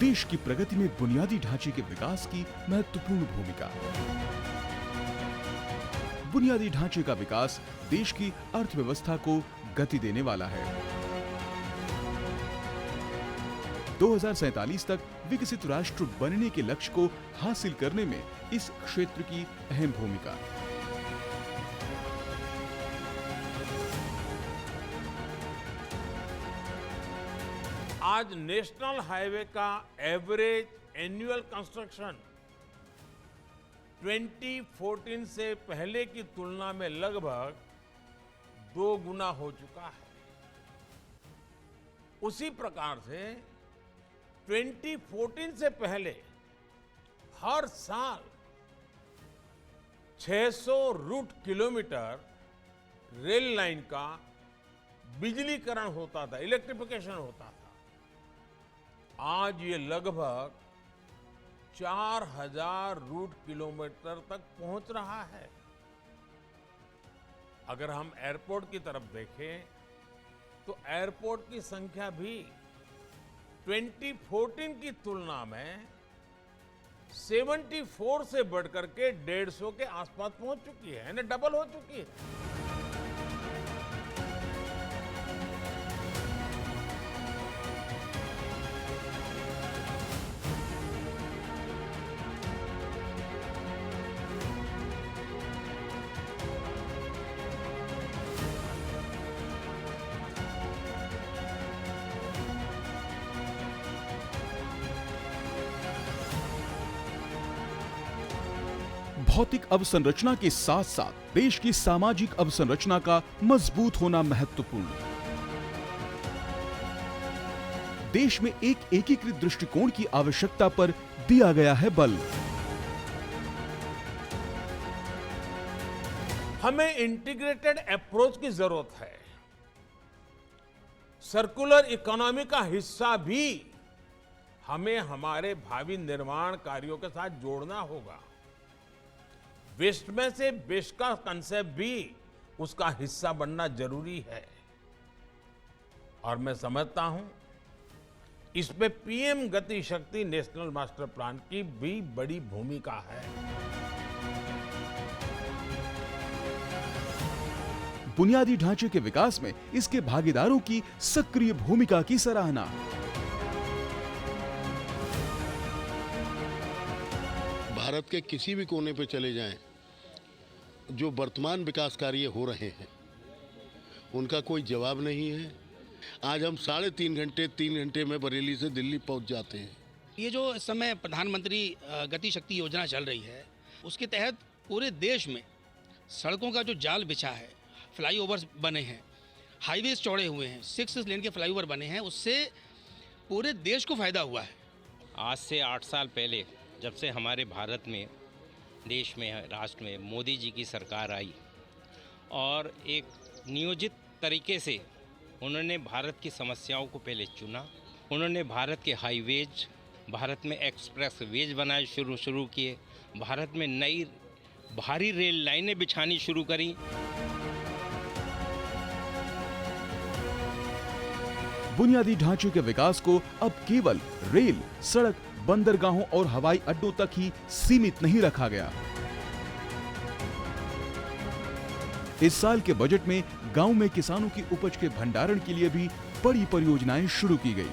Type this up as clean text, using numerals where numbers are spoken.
देश की प्रगति में बुनियादी ढांचे के विकास की महत्वपूर्ण भूमिका। बुनियादी ढांचे का विकास देश की अर्थव्यवस्था को गति देने वाला है। 2047 तक विकसित राष्ट्र बनने के लक्ष्य को हासिल करने में इस क्षेत्र की अहम भूमिका। आज नेशनल हाईवे का एवरेज एनुअल कंस्ट्रक्शन 2014 से पहले की तुलना में लगभग 2 गुना हो चुका है। उसी प्रकार से 2014 से पहले हर साल 600 रूट किलोमीटर रेल लाइन का बिजलीकरण होता था, इलेक्ट्रिफिकेशन होता था। आज ये लगभग 4000 रूट किलोमीटर तक पहुंच रहा है। अगर हम एयरपोर्ट की तरफ देखें तो एयरपोर्ट की संख्या भी 2014 की तुलना में 74 से बढ़कर के 150 के आसपास पहुंच चुकी है, यानी डबल हो चुकी है। भौतिक अवसंरचना के साथ साथ देश की सामाजिक अवसंरचना का मजबूत होना महत्वपूर्ण। देश में एक एकीकृत दृष्टिकोण की आवश्यकता पर दिया गया है बल। हमें इंटीग्रेटेड अप्रोच की जरूरत है। सर्कुलर इकोनॉमी का हिस्सा भी हमें हमारे भावी निर्माण कार्यों के साथ जोड़ना होगा। वेस्ट में से बेस्ट का कंसेप्ट भी उसका हिस्सा बनना जरूरी है। और मैं समझता हूं इसमें पीएम गति शक्ति नेशनल मास्टर प्लान की भी बड़ी भूमिका है। बुनियादी ढांचे के विकास में इसके भागीदारों की सक्रिय भूमिका की सराहना। भारत के किसी भी कोने पे चले जाएं, जो वर्तमान विकास कार्य हो रहे हैं उनका कोई जवाब नहीं है। आज हम 3.5 घंटे 3 घंटे में बरेली से दिल्ली पहुंच जाते हैं। ये जो इस समय प्रधानमंत्री गति शक्ति योजना चल रही है, उसके तहत पूरे देश में सड़कों का जो जाल बिछा है, फ्लाईओवर्स बने हैं, हाईवेज चौड़े हुए हैं, 6 लेन के फ्लाईओवर बने हैं, उससे पूरे देश को फायदा हुआ है। आज से 8 साल पहले जब से हमारे भारत में, देश में, राष्ट्र में मोदी जी की सरकार आई और एक नियोजित तरीके से उन्होंने भारत की समस्याओं को पहले चुना। उन्होंने भारत के हाईवेज, भारत में एक्सप्रेस वेज बनाए शुरू किए, भारत में नई भारी रेल लाइनें बिछानी शुरू करी। बुनियादी ढांचे के विकास को अब केवल रेल, सड़क, बंदरगाहों और हवाई अड्डों तक ही सीमित नहीं रखा गया। इस साल के बजट में गांव में किसानों की उपज के भंडारण के लिए भी बड़ी परियोजनाएं शुरू की गई।